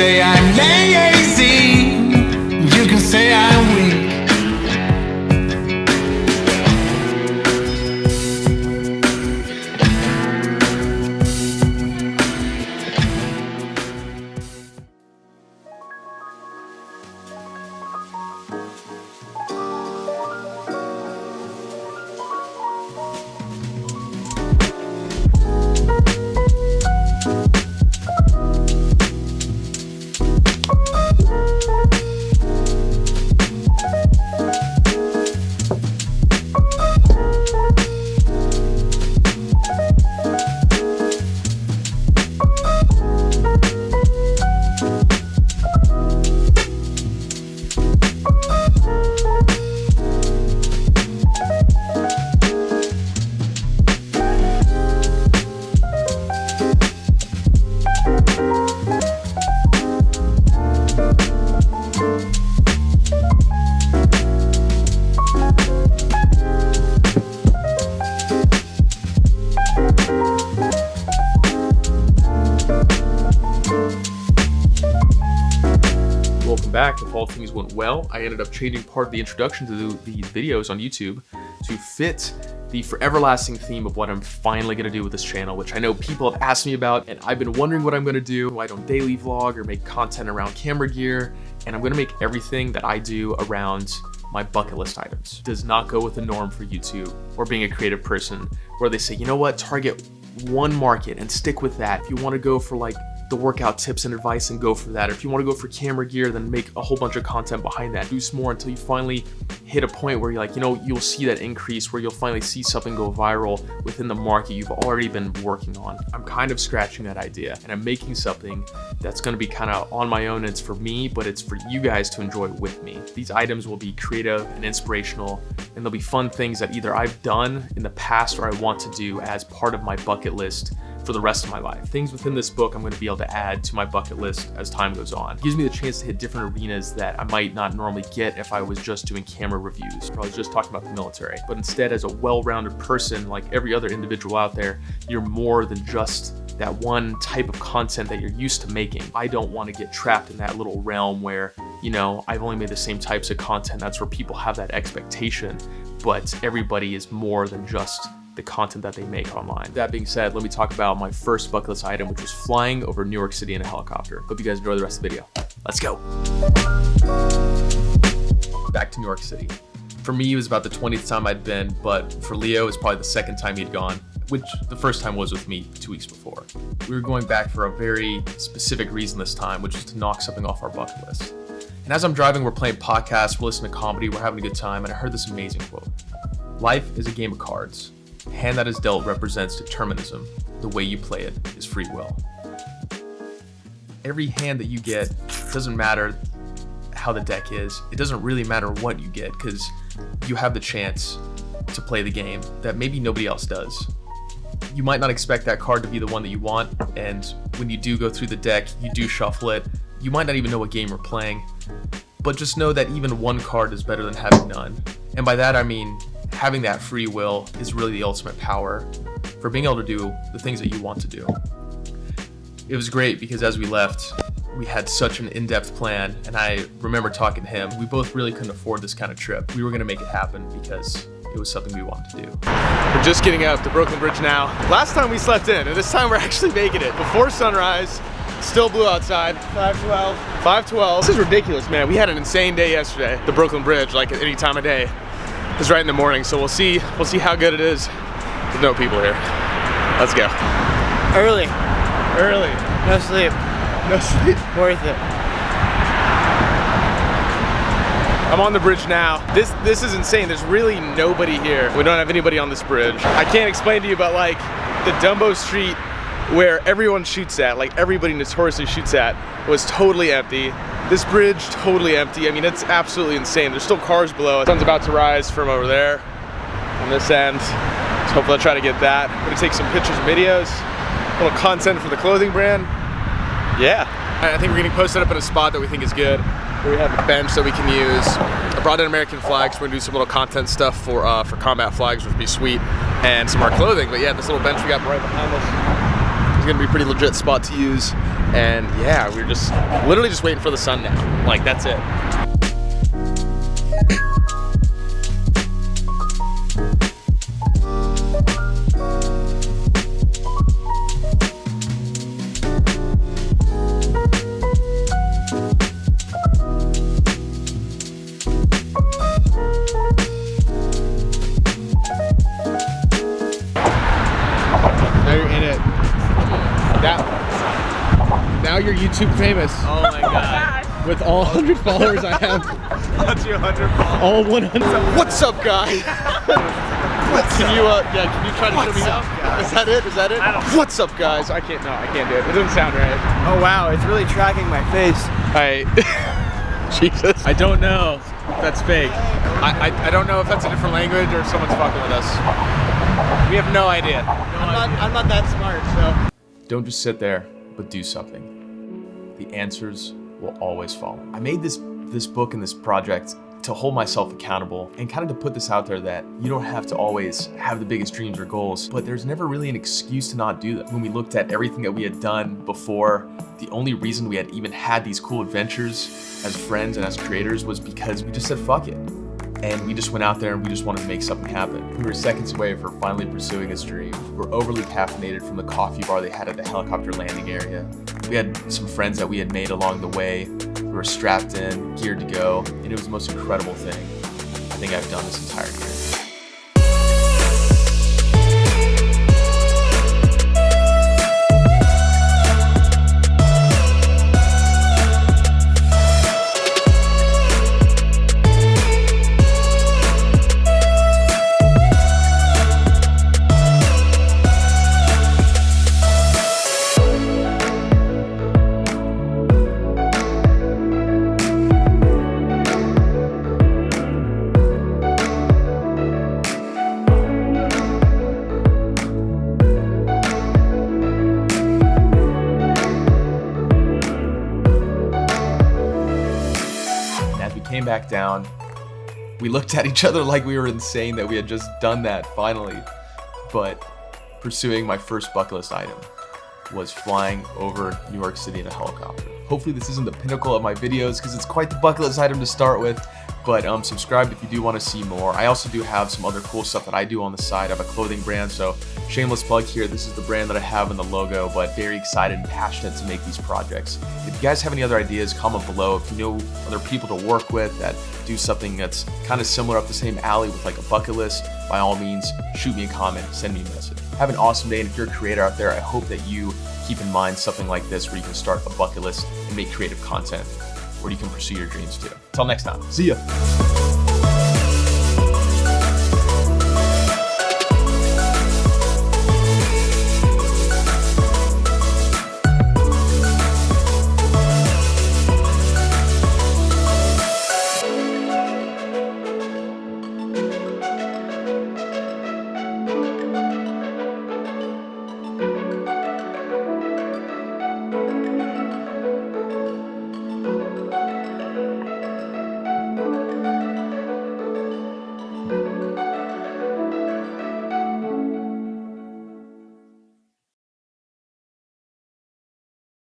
say I'm lazy, you can say I'm weak. Back, if all things went well, I ended up changing part of the introduction to these videos on YouTube to fit the forever lasting theme of what I'm finally going to do with this channel, which I know people have asked me about, and I've been wondering what I'm going to do. I don't daily vlog or make content around camera gear, and I'm going to make everything that I do around my bucket list items. It does not go with the norm for YouTube or being a creative person where they say, you know what, target one market and stick with that. If you want to go for like the workout tips and advice, and go for that. Or if you want to go for camera gear, then make a whole bunch of content behind that. Do some more until you finally hit a point where you're like, you know, you'll see that increase where you'll finally see something go viral within the market you've already been working on. I'm kind of scratching that idea, and I'm making something that's going to be kind of on my own. It's for me, but it's for you guys to enjoy with me. These items will be creative and inspirational, and they'll be fun things that either I've done in the past or I want to do as part of my bucket list for the rest of my life. Things within this book I'm going to be able to add to my bucket list as time goes on. It gives me the chance to hit different arenas that I might not normally get if I was just doing camera reviews, or I was just talking about the military. But instead, as a well-rounded person, like every other individual out there, you're more than just that one type of content that you're used to making. I don't want to get trapped in that little realm where, you know, I've only made the same types of content. That's where people have that expectation, but everybody is more than just the content that they make online. That being said, let me talk about my first bucket list item, which was flying over New York City in a helicopter. Hope you guys enjoy the rest of the video. Let's go. Back to New York City. For me, it was about the 20th time I'd been, but for Leo, it was probably the second time he'd gone, which the first time was with me 2 weeks before. We were going back for a very specific reason this time, which was to knock something off our bucket list. And as I'm driving, we're playing podcasts, we're listening to comedy, we're having a good time, and I heard this amazing quote. Life is a game of cards. The hand that is dealt represents determinism. The way you play it is free will. Every hand that you get, doesn't matter how the deck is. It doesn't really matter what you get, because you have the chance to play the game that maybe nobody else does. You might not expect that card to be the one that you want, and when you do go through the deck, you do shuffle it. You might not even know what game you're playing, but just know that even one card is better than having none. And by that I mean having that free will is really the ultimate power for being able to do the things that you want to do. It was great because as we left, we had such an in-depth plan, and I remember talking to him. We both really couldn't afford this kind of trip. We were gonna make it happen because it was something we wanted to do. We're just getting up to Brooklyn Bridge now. Last time we slept in, and this time we're actually making it. Before sunrise, still blue outside. 5:12. 5:12. This is ridiculous, man. We had an insane day yesterday. The Brooklyn Bridge, like at any time of day. It's right in the morning, so we'll see how good it is. There's no people here. Let's go. Early. Early. No sleep. No sleep. Worth it. I'm on the bridge now. This is insane. There's really nobody here. We don't have anybody on this bridge. I can't explain to you, but like the Dumbo Street where everyone shoots at, like everybody notoriously shoots at, was totally empty. This bridge, totally empty. I mean, it's absolutely insane. There's still cars below. The sun's about to rise from over there on this end. So hopefully I'll try to get that. I'm gonna take some pictures and videos, a little content for the clothing brand. Yeah. I think we're getting posted up in a spot that we think is good, where we have a bench that we can use. I brought in American flags. We're gonna do some little content stuff for combat flags, which would be sweet, and some of our clothing. But yeah, this little bench we got right behind us is gonna be a pretty legit spot to use. And yeah, we're just literally just waiting for the sun now. Like, that's it. Now you're in it. Now you're YouTube famous. Oh my god. With all 100 followers I have. That's your 100 followers. All 100. What's up, guy? Can you try to show me how? Is that it? Is that it? What's up, guys? I can't do it. It doesn't sound right. Oh wow, it's really tracking my face. Alright. Jesus. I don't know if that's fake. I don't know if that's a different language or if someone's fucking with us. We have no idea. I'm not that smart, so. Don't just sit there, but do something. The answers will always follow. I made this book and this project to hold myself accountable and kind of to put this out there that you don't have to always have the biggest dreams or goals, but there's never really an excuse to not do them. When we looked at everything that we had done before, the only reason we had even had these cool adventures as friends and as creators was because we just said fuck it. And we just went out there and we just wanted to make something happen. We were seconds away from finally pursuing this dream. We were overly caffeinated from the coffee bar they had at the helicopter landing area. We had some friends that we had made along the way. We were strapped in, geared to go, and it was the most incredible thing I think I've done this entire year. Came back down. We looked at each other like we were insane that we had just done that finally. But pursuing my first bucket list item was flying over New York City in a helicopter. Hopefully this isn't the pinnacle of my videos because it's quite the bucket list item to start with. But subscribe if you do want to see more. I also do have some other cool stuff that I do on the side. I have a clothing brand, so shameless plug here. This is the brand that I have in the logo, but very excited and passionate to make these projects. If you guys have any other ideas, comment below. If you know other people to work with that do something that's kind of similar up the same alley with like a bucket list, by all means, shoot me a comment, send me a message. Have an awesome day, and if you're a creator out there, I hope that you keep in mind something like this where you can start a bucket list and make creative content where you can pursue your dreams too. Until next time, see ya.